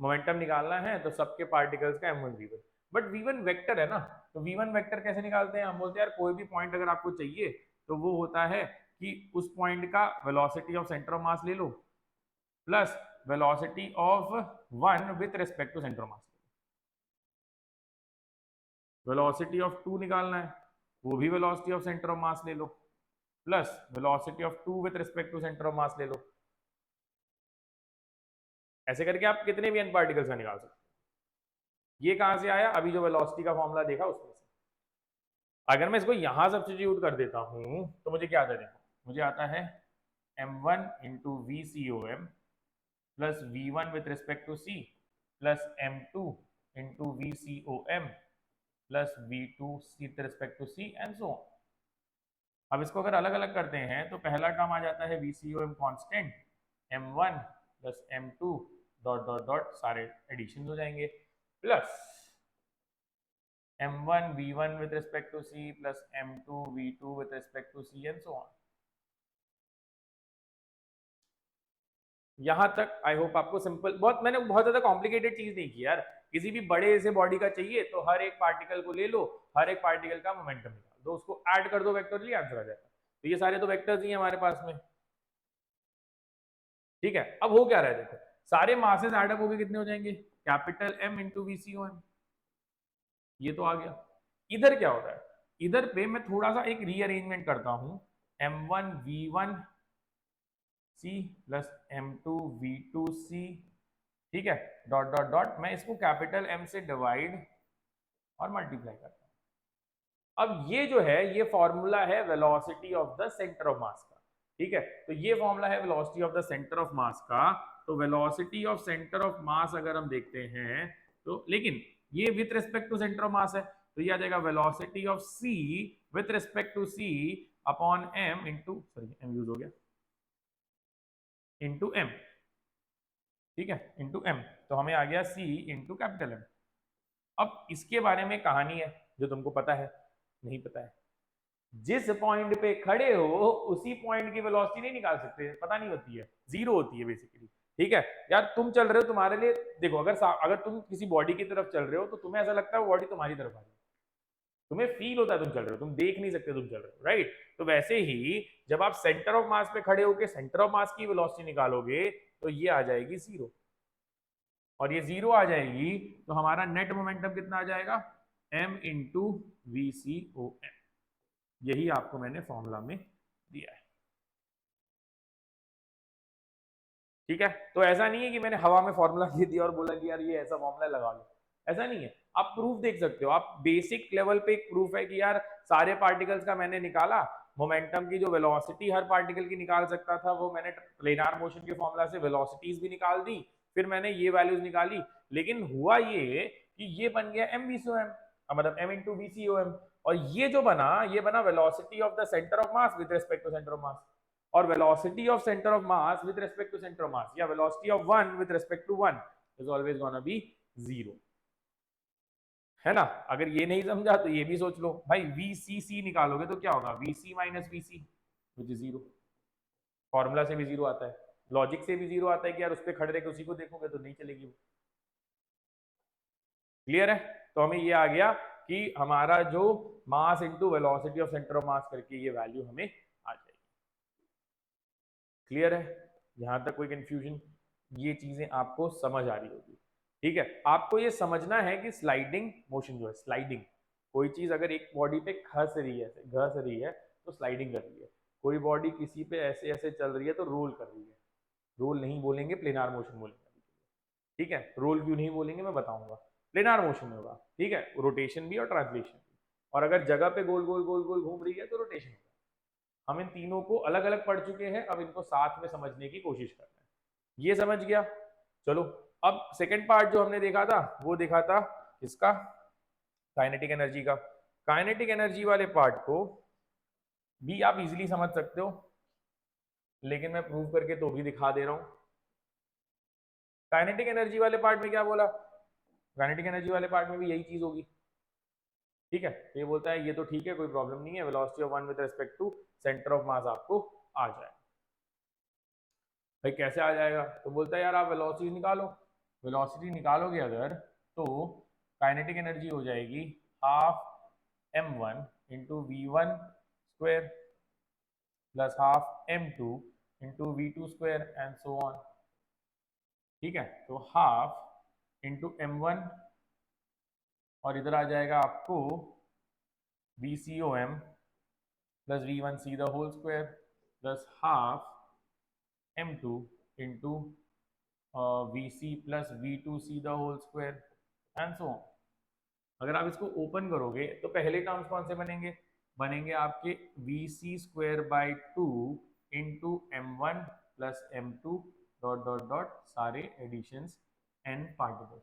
Momentum निकालना है तो सबके पार्टिकल्स का m1 v1, but v1 vector है ना, तो v1 वेक्टर कैसे निकालते हैं, हम बोलते हैं यार कोई भी पॉइंट अगर आपको चाहिए तो वो होता है कि उस पॉइंट का velocity of centre of mass ले लो plus velocity of one with respect to centre of mass. Velocity of two निकालना है, वो भी velocity of centre of mass ले लो plus velocity of two with respect to centre of mass ले लो। ऐसे करके आप कितने भी n पार्टिकल्स का निकाल सकते हो। ये कहां से आया, अभी जो वेलोसिटी का फॉर्मूला देखा उसमें से। अगर मैं इसको यहां सब्स्टिट्यूट कर देता हूं तो मुझे क्या आता है, देखो मुझे आता है m1 into VCOM plus v1 with respect to c plus m2 into VCOM plus v2 with respect to c and so on. अब इसको अगर अलग अलग करते हैं तो पहला टर्म आ जाता है VCOM constant, m1 plus m2 dot dot dot, सारे एडिशन हो जाएंगे, plus m1 v1 with respect to c plus m2 v2 with respect to c and so on। यहां तक आई होप आपको सिंपल, बहुत मैंने बहुत ज्यादा कॉम्प्लिकेटेड चीज नहीं की यार। किसी भी बड़े से बॉडी का चाहिए तो हर एक पार्टिकल को ले लो, हर एक पार्टिकल का मोमेंटम निकाल दो, उसको ऐड कर दो वेक्टरली, आंसर आ जाएगा। तो ये सारे तो वेक्टर्स ही हैं हमारे पास में, ठीक है। अब हो क्या रहा है, देखो सारे मासेस ऐड अप होके कितने हो जाएंगे, कैपिटल M इंटू VCOM, ये तो आ गया। इधर क्या हो रहा है, इधर पे मैं थोड़ा सा एक रीअरेंजमेंट करता हूं, m1 v1 c plus m2 v2 c, ठीक है, डॉट डॉट डॉट, मैं इसको कैपिटल M से डिवाइड और मल्टीप्लाई करता हूं। अब ये जो है ये फॉर्मूला है velocity of the centre of mass का, ठीक है। तो ये फॉर्मूला है velocity of the centre of mass का। तो velocity of centre of mass अगर हम देखते हैं तो, लेकिन ये with respect to centre of mass है, तो ये आ जाएगा velocity of c with respect to c upon m into, sorry m use हो गया, इंटू m, ठीक है, इंटू एम, तो हमें आ गया सी इंटू कैपिटल एम। अब इसके बारे में कहानी है जो तुमको पता है, नहीं पता है, जिस पॉइंट पे खड़े हो उसी पॉइंट की वेलोसिटी नहीं निकाल सकते, पता नहीं होती है, जीरो होती है बेसिकली। ठीक है यार, तुम चल रहे हो, तुम्हारे लिए देखो, अगर तुम किसी बॉडी की तरफ चल रहे हो तो तुम्हें ऐसा लगता है वो बॉडी तुम्हारी तरफ आ रही है, तुम्हें फील होता है तुम चल रहे हो, तुम देख नहीं सकते तुम चल रहे हो, राइट। तो वैसे ही जब आप सेंटर ऑफ मास पे खड़े होकर सेंटर ऑफ मास की वेलोसिटी निकालोगे तो ये आ जाएगी जीरो, और ये जीरो आ जाएगी तो हमारा नेट मोमेंटम कितना आ जाएगा, m into V C O M. यही आपको मैंने फॉर्मूला में दिया है। ठीक है, तो ऐसा नहीं है कि मैंने हवा में फॉर्मूला दे दिया और बोला कि यार ये ऐसा फॉर्मूला लगा लो, ऐसा नहीं है। आप प्रूफ देख सकते हो, आप बेसिक लेवल पे एक प्रूफ है कि यार सारे पार्टिकल्स का मैंने निकाला, मोमेंटम की जो वेलोसिटी हर पार्टिकल की निकाल सकता था वो मैंने प्लेनार मोशन के फॉर्मूला से वेलोसिटीज भी निकाल दी, फिर मैंने ये वैल्यूज निकाली, लेकिन हुआ ये कि ये बन गया M V C O M, मतलब M into V C O M, और ये जो बना ये बना velocity of the centre of mass with respect to centre of mass, और velocity of center of mass with respect to center of mass या velocity of one with respect to one is always gonna be zero, है ना। अगर ये नहीं समझा तो ये भी सोच लो भाई, VCC निकालोगे तो क्या होगा, VC minus VC which is zero, formula से भी जीरो आता है, लॉजिक से भी जीरो आता है कि यार उस पर खड़े रह उसी को देखोगे तो नहीं चलेगी वो। क्लियर है, तो हमें ये आ गया कि हमारा जो mass into velocity of centre of मास करके ये वैल्यू हमें आ जाएगी। क्लियर है, यहां तक कोई कंफ्यूजन, ये चीजें आपको समझ आ रही होगी। ठीक है, आपको ये समझना है कि स्लाइडिंग मोशन जो है, स्लाइडिंग, कोई चीज अगर एक बॉडी पे घस रही है तो स्लाइडिंग कर रही है, कोई बॉडी किसी पे ऐसे ऐसे चल रही है तो रोल कर रही है, रोल नहीं बोलेंगे, प्लेनार मोशन बोलेंगे। ठीक है, रोल क्यों नहीं बोलेंगे मैं बताऊंगा, प्लेनार मोशन होगा। ठीक है, रोटेशन भी और ट्रांसलेशन भी, और अगर जगह पे गोल गोल गोल गोल घूम रही है तो रोटेशन होगा। हम इन तीनों को अलग अलग पढ़ चुके हैं, अब इनको साथ में समझने की कोशिश करते हैं। ये समझ गया, चलो अब सेकंड पार्ट जो हमने देखा था वो देखा था इसका, काइनेटिक एनर्जी का। काइनेटिक एनर्जी वाले पार्ट को भी आप इजीली समझ सकते हो, लेकिन मैं प्रूव करके तो भी दिखा दे रहा हूं। काइनेटिक एनर्जी वाले पार्ट में क्या बोला, काइनेटिक एनर्जी वाले पार्ट में भी यही चीज होगी। ठीक है, तो ये बोलता है ये तो ठीक है, कोई प्रॉब्लम नहीं है, velocity of one with respect to centre of mass आपको आ जाए। भाई कैसे आ जाएगा, तो बोलता है यार आप वेलोसिटी निकालो, वेलोसिटी निकालोगे अगर तो काइनेटिक एनर्जी हो जाएगी half m1 into V one square plus half m2 into V two square and so on. ठीक है, तो हाफ इंटू m1 और इधर आ जाएगा आपको V C O M plus V one C the whole square plus half m2 into V C plus V two C the whole square and so on. अगर आप इसको ओपन करोगे तो पहले टर्म्स कौन से बनेंगे, बनेंगे आपके V C square by two into M one plus M two dot dot dot सारे additions N particles.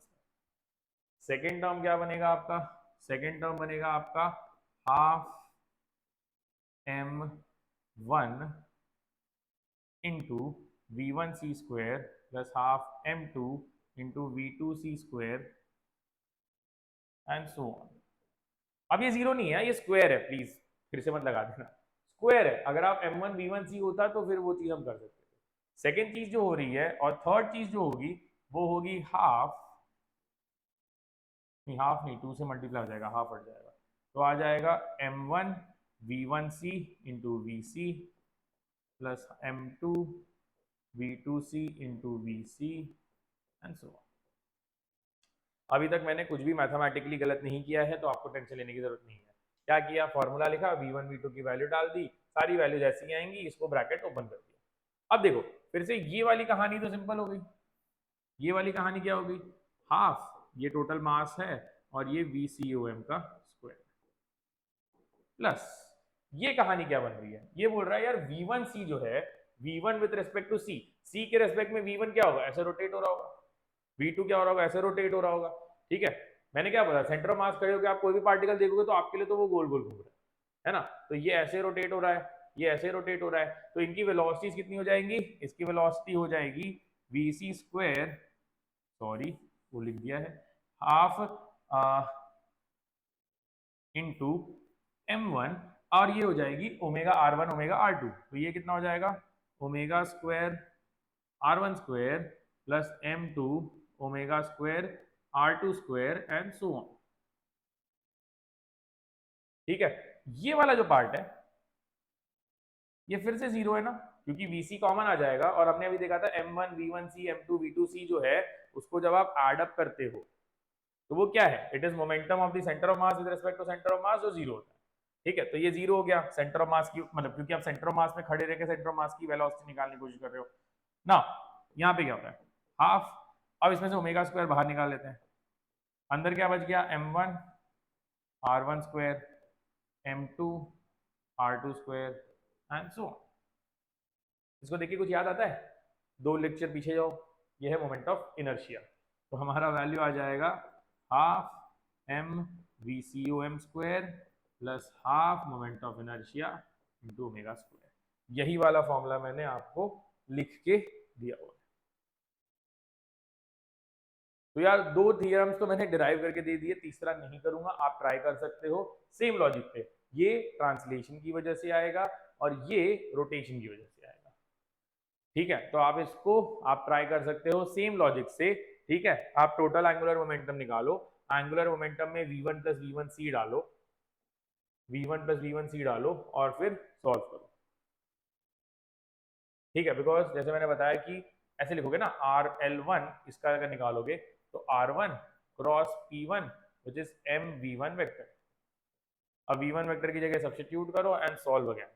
Second term क्या बनेगा आपका, सेकेंड टर्म बनेगा आपका half M one into V one C square plus half M two into V two C square and so on. अब ये zero नहीं है, ये स्क्वायर है, प्लीज फिर से मत लगा देना, स्क्वायर है। अगर आप m1 v1 c होता तो फिर वो चीज हम कर सकते थे। सेकेंड चीज जो हो रही है और थर्ड चीज जो होगी वो होगी हाफ, नहीं हाफ नहीं, 2 से मल्टीप्लाई हो जाएगा, हाफ हट जाएगा, तो आ जाएगा m1 v1c into V C प्लस m2 v2c into V C and so on. अभी तक मैंने कुछ भी मैथमेटिकली गलत नहीं किया है, तो आपको टेंशन लेने की जरूरत नहीं है। क्या किया, फॉर्मूला लिखा, v1 v2 की वैल्यू डाल दी, सारी वैल्यू जैसी आएंगी, इसको ब्रैकेट ओपन कर दिया। अब देखो फिर से ये वाली कहानी तो सिंपल हो गई, ये वाली कहानी क्या होगी, हाफ ये टोटल मास है और ये VCOM का स्क्वायर प्लस ये कहानी क्या बन रही है, ये बोल रहा है यार V1C जो है, V1 with respect to C के रेस्पेक्ट में V1 क्या होगा, ऐसे रोटेट हो रहा होगा, V2 क्या हो रहा होगा, ऐसे रोटेट हो रहा होगा। ठीक है, मैंने क्या बोला, सेंटर ऑफ मास खड़े होकर आप कोई भी पार्टिकल देखोगे तो आपके लिए तो वो गोल गोल घूम रहा है ना, तो ये ऐसे रोटेट हो रहा है, ये ऐसे रोटेट हो रहा है, तो इनकी वेलोसिटीज कितनी हो जाएंगी, इसकी वेलोसिटी हो जाएगी वी सी स्क्वायर सॉरी वो लिख दिया है, हाफ इंटू m1, और ये हो जाएगी ओमेगा r1 ओमेगा r2, तो ये कितना हो जाएगा omega square r1 square plus m2 omega square r2 square and so on. ठीक है, ये वाला जो पार्ट है ये फिर से जीरो है ना, क्योंकि VC कॉमन आ जाएगा, और हमने अभी देखा था m1 v1c m2 v2c जो है उसको जब आप एड अप करते हो तो वो क्या है, it is momentum of the centre of mass with respect to centre of mass जो जीरो होता है। ठीक है, तो ये जीरो हो गया सेंटर ऑफ मास की, मतलब क्योंकि आप सेंटर ऑफ मास में खड़े रह के सेंटर ऑफ मास की वेलोसिटी निकालने की कोशिश कर रहे हो ना। यहाँ पे क्या होता है हाफ, अब इसमें से ओमेगा स्क्वायर बाहर निकाल लेते हैं, अंदर क्या बच गया m1 r1 square m2 r2 square and so on. इसको देखिए कुछ याद आता है, 2 लेक्चर पीछे जाओ, ये है मोमेंट ऑफ इनर्शिया, तो हमारा वैल्यू आ जाएगा half m VCOM square plus half moment of inertia into omega square. यही वाला फॉर्मूला मैंने आपको लिख के दिया हुआ है। तो यार 2 थियरम्स तो मैंने डिराइव करके दे दिए, तीसरा नहीं करूंगा, आप ट्राई कर सकते हो सेम लॉजिक पे। ये ट्रांसलेशन की वजह से आएगा और ये रोटेशन की वजह से आएगा। ठीक है, तो आप इसको आप ट्राई कर सकते हो सेम लॉजिक से। ठीक है, आप टोटल एंगुलर मोमेंटम निकालो, एंगुलर मोमेंटम में v1 प्लस v1c डालो, v1 प्लस v1c डालो और फिर सॉल्व करो। ठीक है, बिकॉज जैसे मैंने बताया कि ऐसे लिखोगे ना RL1, इसका अगर निकालोगे तो R1 cross P1 which is MV1 vector. अब V1 वेक्टर की जगह सब्स्टिट्यूट करो एंड सॉल्व अगेन।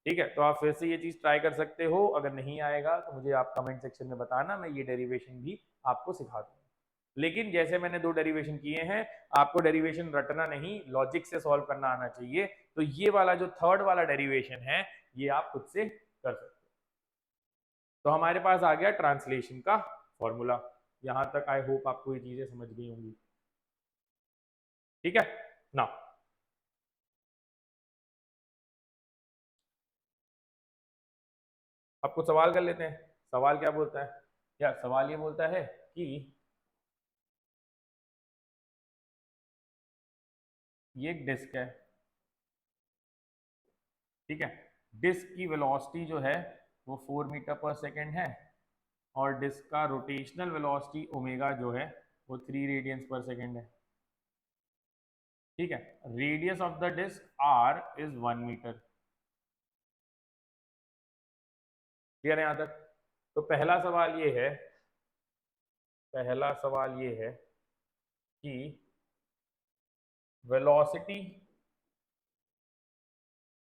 ठीक है, तो आप फिर से ये चीज ट्राई कर सकते हो, अगर नहीं आएगा तो मुझे आप कमेंट सेक्शन में बताना, मैं ये डेरिवेशन भी आपको सिखा दूंगा। लेकिन जैसे मैंने 2 डेरिवेशन किए हैं, आपको डेरिवेशन रटना नहीं, लॉजिक से सॉल्व करना आना चाहिए। तो ये वाला जो थर्ड वाला डेरिवेशन है ये आप खुद से कर सकते हो। तो हमारे पास आ गया ट्रांसलेशन का फॉर्मूला। यहां तक आई होप आपको ये चीजें समझ गई होंगी। ठीक है ना, अब कुछ सवाल कर लेते हैं। सवाल क्या बोलता है यार, सवाल ये बोलता है कि ये एक डिस्क है। ठीक है, डिस्क की वेलोसिटी जो है वो 4 मीटर पर सेकेंड है, और डिस्क का रोटेशनल वेलोसिटी ओमेगा जो है वो 3 रेडियंस पर सेकेंड है। ठीक है, radius of the disc r is 1 metre. Clear है यहां तक? तो पहला सवाल ये है कि velocity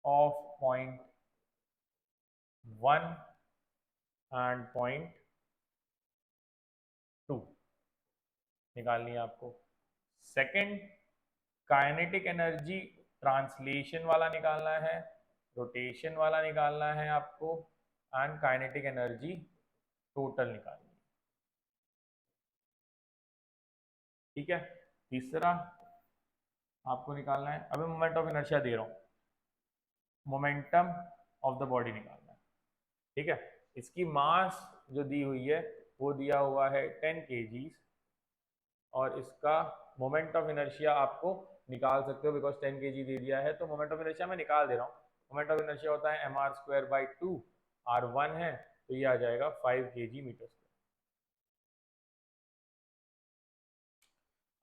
of point 1 and point 2 निकालनी है आपको। सेकंड, काइनेटिक एनर्जी ट्रांसलेशन वाला निकालना है, रोटेशन वाला निकालना है आपको, एंड काइनेटिक एनर्जी टोटल निकालनी है। ठीक है, तीसरा आपको निकालना है, अभी मोमेंट ऑफ इनर्शिया दे रहा हूं, मोमेंटम ऑफ द बॉडी निकालना है। ठीक है, इसकी मास जो दी हुई है वो दिया हुआ है 10 kg, और इसका मोमेंट ऑफ इनर्शिया आपको निकाल सकते हो, बिकॉज 10 kg दे दिया है तो मोमेंट ऑफ इनर्शिया मैं निकाल दे रहा हूँ। मोमेंट ऑफ इनर्शिया होता है mr स्क्वायर बाई 2, r1 है तो ये आ जाएगा 5 kg मीटर स्क्वायर।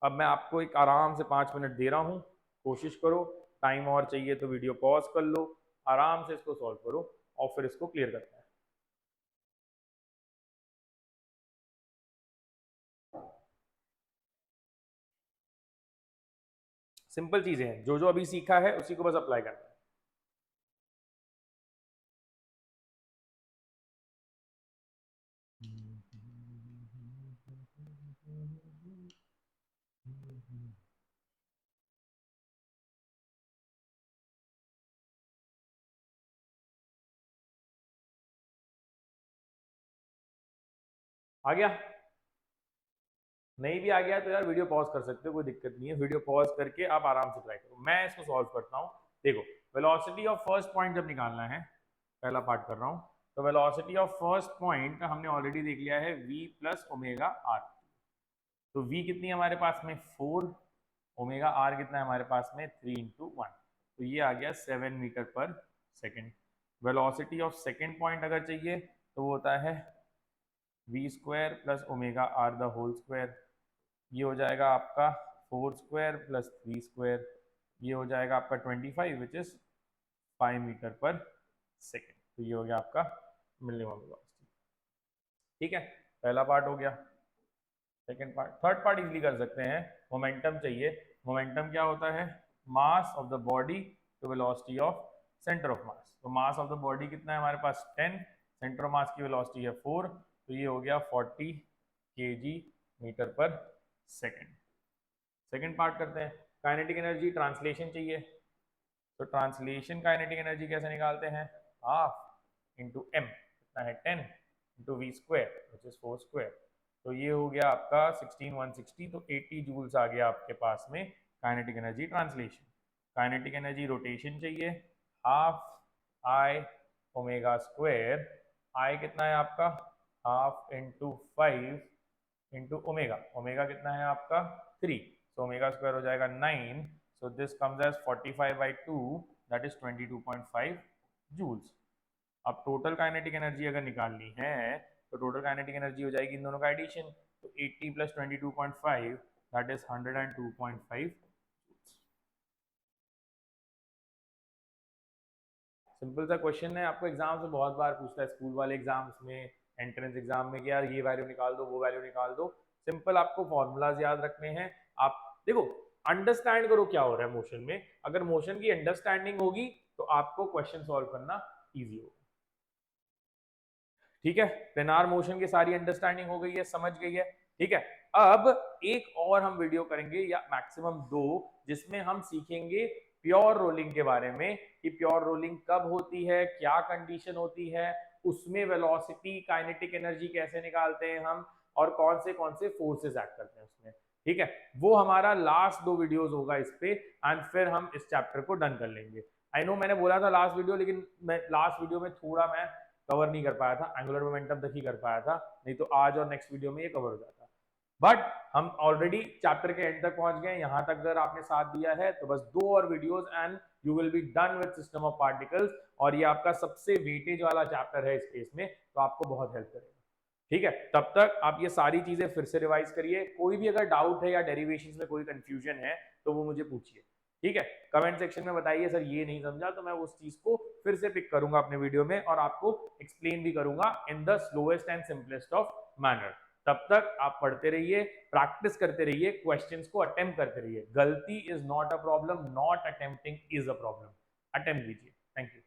अब मैं आपको एक आराम से 5 मिनट दे रहा हूँ, कोशिश करो, टाइम और चाहिए तो वीडियो पॉज कर लो, आराम से इसको सॉल्व करो और फिर इसको क्लियर करते हैं। सिंपल चीजें हैं, जो जो अभी सीखा है उसी को बस अप्लाई करना है। आ गया? नहीं भी आ गया तो यार वीडियो पॉज कर सकते हो, कोई दिक्कत नहीं है, वीडियो पॉज करके आप आराम से ट्राई करो, मैं इसको सॉल्व करता हूँ। देखो, वेलोसिटी ऑफ फर्स्ट पॉइंट जब निकालना है, पहला पार्ट कर रहा हूँ, तो वेलोसिटी ऑफ फर्स्ट पॉइंट हमने ऑलरेडी देख लिया है v प्लस ओमेगा आर। तो v कितनी है हमारे पास में 4, ओमेगा r कितना है हमारे पास में 3/1, तो ये आ गया 7 metre per second. Velocity of second point अगर चाहिए तो वो होता है v square plus omega r the whole square, ये हो जाएगा आपका 4 स्क्वायर प्लस 3 स्क्वायर, ये हो जाएगा आपका 25 which is 5 metre per second. तो ये हो गया आपका मिनिमम वेलोसिटी। ठीक है, पहला पार्ट हो गया। Second part, third part easily कर सकते हैं। मोमेंटम चाहिए। मोमेंटम क्या होता है? Mass of the body to velocity of centre of mass. तो मास ऑफ द बॉडी कितना है हमारे पास 10, सेंटर ऑफ मास की वेलोसिटी है 4, तो ये हो गया 40 kg metre per second. Second part करते हैं। काइनेटिक एनर्जी ट्रांसलेशन चाहिए, तो ट्रांसलेशन काइनेटिक एनर्जी कैसे निकालते हैं? हाफ इंटू एम, कितना है 10 into v square which is 4 square, तो ये हो गया आपका 16160, तो 80 जूल्स आ गया आपके पास में kinetic energy translation. Kinetic energy rotation चाहिए, हाफ आई ओमेगा स्क्वायर, आई कितना है आपका half into 5 into omega, omega कितना है आपका 3, तो ओमेगा स्क्वायर हो जाएगा 9, so this comes as 45/2, that is 22.5 joules। अब टोटल काइनेटिक एनर्जी अगर निकालनी है तो टोटल काइनेटिक एनर्जी हो जाएगी इन दोनों का एडिशन, तो 80 plus 22.5 that is 102.5 joules। Simple सा क्वेश्चन है, आपको एग्जाम से बहुत बार पूछता है, स्कूल वाले एग्जाम्स में, एंट्रेंस एग्जाम में कि यार ये वैल्यू निकाल दो, वो वैल्यू निकाल दो। सिंपल आपको फॉर्मूलाज याद रखने हैं। आप देखो, अंडरस्टैंड करो क्या हो रहा है मोशन में। अगर मोशन की अंडरस्टैंडिंग होगी तो आपको क्वेश्चन सॉल्व करना इजी होगा। ठीक है, प्लेनार मोशन की सारी अंडरस्टैंडिंग हो गई है, समझ गई है। ठीक है, अब एक और हम वीडियो करेंगे या मैक्सिमम 2, जिसमें हम सीखेंगे प्योर रोलिंग के बारे में कि प्योर रोलिंग कब होती है, क्या कंडीशन होती है, उसमें वेलोसिटी काइनेटिक एनर्जी कैसे निकालते हैं हम, और कौन से फोर्सेस एक्ट करते हैं उसमें। ठीक है, वो हमारा लास्ट 2 वीडियोस होगा इस पे, एंड फिर हम इस चैप्टर को डन कर लेंगे। आई नो मैंने बोला था लास्ट वीडियो, लेकिन मैं लास्ट वीडियो में थोड़ा मैं कवर नहीं कर पाया था, एंगुलर मोमेंटम तक ही कर पाया था, नहीं तो आज और नेक्स्ट वीडियो में ये कवर हो जाता। बट हम ऑलरेडी चैप्टर के एंड तक पहुंच गए। यहां तक अगर आपने साथ दिया है तो बस 2 और videos and you will be done with system of particles, और ये आपका सबसे वेटेज वाला चैप्टर है इस केस में, तो आपको बहुत हेल्प करेगा। ठीक है, तब तक आप ये सारी चीजें फिर से रिवाइज करिए। कोई भी अगर डाउट है या डेरिवेशंस में कोई कंफ्यूजन है तो वो मुझे पूछिए। ठीक है, कमेंट सेक्शन में बताइए सर ये नहीं समझा, तो मैं उस चीज को फिर से पिक करूंगा अपने वीडियो में और आपको एक्सप्लेन भी करूंगा in the slowest and simplest of manner. तब तक आप पढ़ते रहिए, प्रैक्टिस करते रहिए, क्वेश्चंस को अटेम्प्ट करते रहिए। गलती is not a problem, not attempting is a problem. Attempt कीजिए। Thank you.